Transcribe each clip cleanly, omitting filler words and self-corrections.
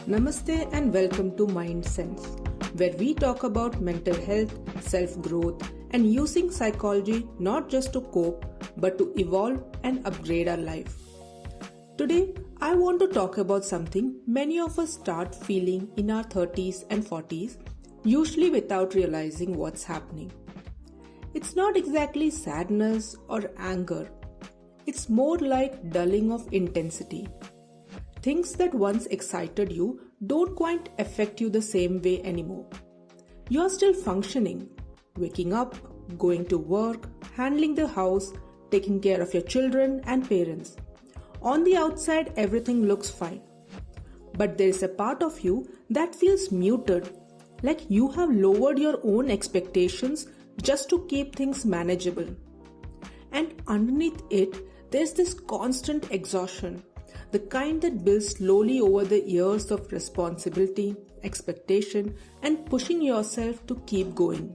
Namaste and welcome to MindSense, where we talk about mental health, self-growth, and using psychology not just to cope, but to evolve and upgrade our life. Today, I want to talk about something many of us start feeling in our 30s and 40s, usually without realizing what's happening. It's not exactly sadness or anger. It's more like dulling of intensity. Things that once excited you don't quite affect you the same way anymore. You're still functioning, waking up, going to work, handling the house, taking care of your children and parents. On the outside, everything looks fine. But there is a part of you that feels muted, like you have lowered your own expectations just to keep things manageable. And underneath it, there's this constant exhaustion. The kind that builds slowly over the years of responsibility, expectation, and pushing yourself to keep going.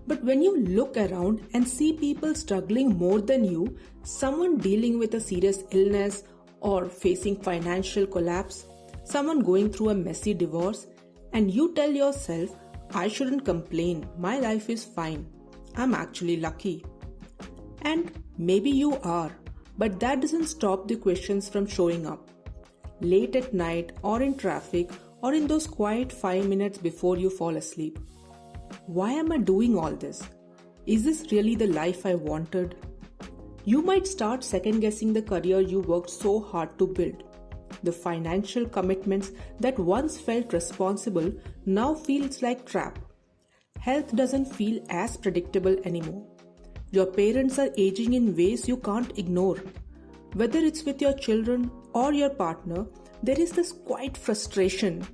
But when you look around and see people struggling more than you, someone dealing with a serious illness or facing financial collapse, someone going through a messy divorce, and you tell yourself, I shouldn't complain, my life is fine, I'm actually lucky. And maybe you are. But that doesn't stop the questions from showing up. Late at night or in traffic or in those quiet 5 minutes before you fall asleep. Why am I doing all this? Is this really the life I wanted? You might start second guessing the career you worked so hard to build. The financial commitments that once felt responsible now feels like trap. Health doesn't feel as predictable anymore. Your parents are aging in ways you can't ignore. Whether it's with your children or your partner, there is this quiet frustration.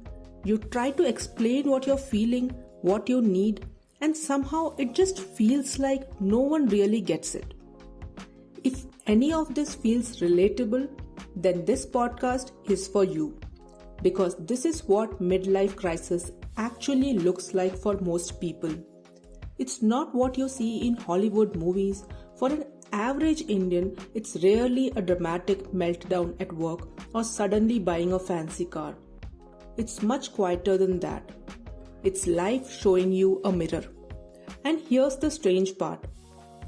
You try to explain what you're feeling, what you need, and somehow it just feels like no one really gets it. If any of this feels relatable, then this podcast is for you. Because this is what midlife crisis actually looks like for most people. It's not what you see in Hollywood movies. For an average Indian, it's rarely a dramatic meltdown at work or suddenly buying a fancy car. It's much quieter than that. It's life showing you a mirror. And here's the strange part.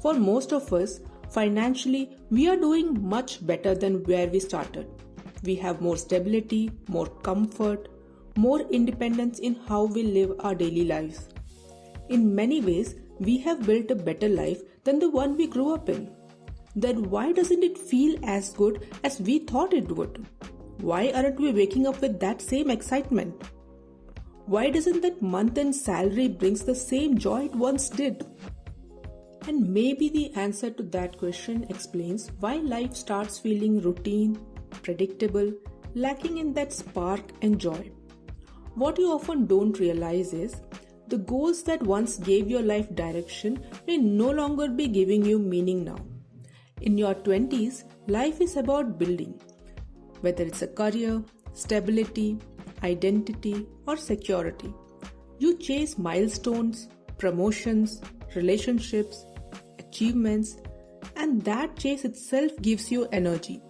For most of us, financially, we are doing much better than where we started. We have more stability, more comfort, more independence in how we live our daily lives. In many ways, we have built a better life than the one we grew up in. Then why doesn't it feel as good as we thought it would? Why aren't we waking up with that same excitement? Why doesn't that month-end salary brings the same joy it once did? And maybe the answer to that question explains why life starts feeling routine, predictable, lacking in that spark and joy. What you often don't realize is the goals that once gave your life direction may no longer be giving you meaning now. In your 20s, life is about building. Whether it's a career, stability, identity, or security. You chase milestones, promotions, relationships, achievements, and that chase itself gives you energy.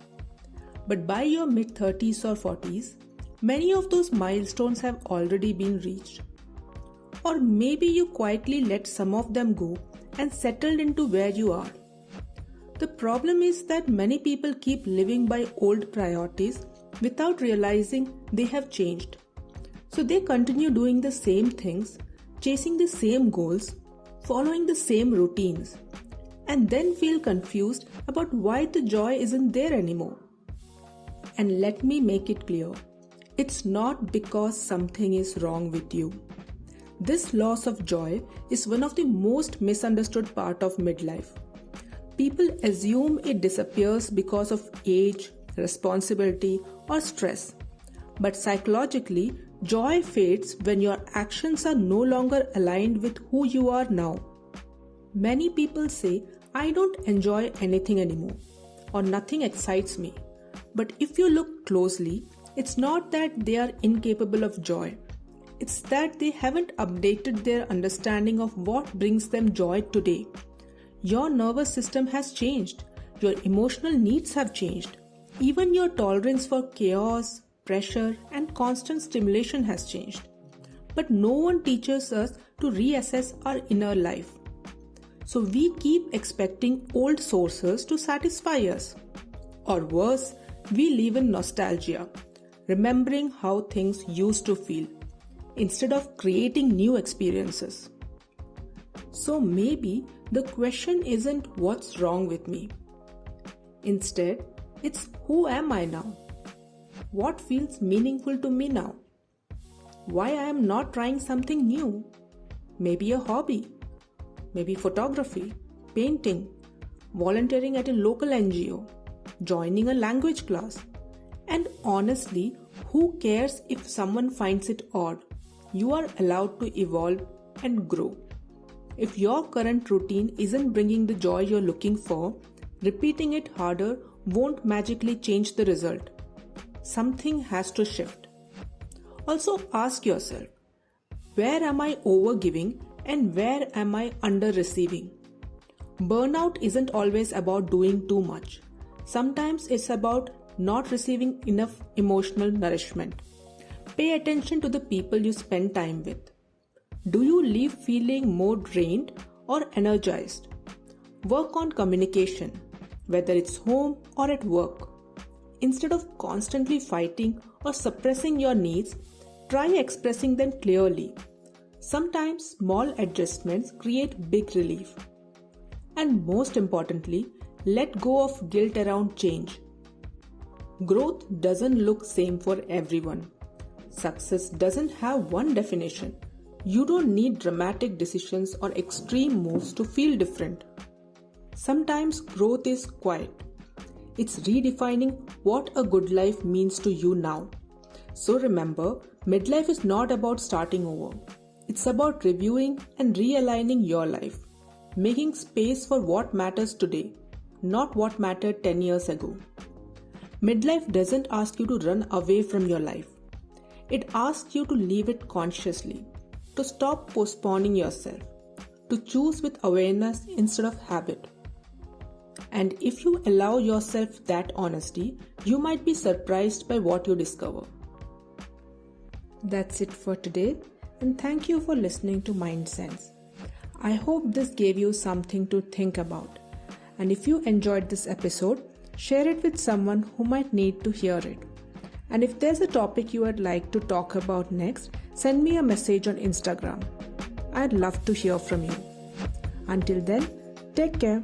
But by your mid-30s or 40s, many of those milestones have already been reached. Or maybe you quietly let some of them go and settled into where you are. The problem is that many people keep living by old priorities without realizing they have changed. So they continue doing the same things, chasing the same goals, following the same routines, and then feel confused about why the joy isn't there anymore. And let me make it clear, it's not because something is wrong with you. This loss of joy is one of the most misunderstood part of midlife. People assume it disappears because of age, responsibility, or stress. But psychologically, joy fades when your actions are no longer aligned with who you are now. Many people say, I don't enjoy anything anymore, or nothing excites me. But if you look closely, it's not that they are incapable of joy. It's that they haven't updated their understanding of what brings them joy today. Your nervous system has changed. Your emotional needs have changed. Even your tolerance for chaos, pressure, and constant stimulation has changed. But no one teaches us to reassess our inner life. So we keep expecting old sources to satisfy us. Or worse, we live in nostalgia, remembering how things used to feel, instead of creating new experiences. So maybe the question isn't what's wrong with me. Instead, it's who am I now? What feels meaningful to me now? Why I am not trying something new? Maybe a hobby, maybe photography, painting, volunteering at a local NGO, joining a language class. And honestly, who cares if someone finds it odd? You are allowed to evolve and grow. If your current routine isn't bringing the joy you're looking for, repeating it harder won't magically change the result. Something has to shift. Also ask yourself, where am I overgiving and where am I under-receiving? Burnout isn't always about doing too much. Sometimes it's about not receiving enough emotional nourishment. Pay attention to the people you spend time with. Do you leave feeling more drained or energized? Work on communication, whether it's home or at work. Instead of constantly fighting or suppressing your needs, try expressing them clearly. Sometimes small adjustments create big relief. And most importantly, let go of guilt around change. Growth doesn't look same for everyone. Success doesn't have one definition. You don't need dramatic decisions or extreme moves to feel different. Sometimes growth is quiet. It's redefining what a good life means to you now. So remember, midlife is not about starting over. It's about reviewing and realigning your life, making space for what matters today, not what mattered 10 years ago. Midlife doesn't ask you to run away from your life. It asks you to live it consciously, to stop postponing yourself, to choose with awareness instead of habit. And if you allow yourself that honesty, you might be surprised by what you discover. That's it for today, and thank you for listening to MindSense. I hope this gave you something to think about. And if you enjoyed this episode, share it with someone who might need to hear it. And if there's a topic you would like to talk about next, send me a message on Instagram. I'd love to hear from you. Until then, take care.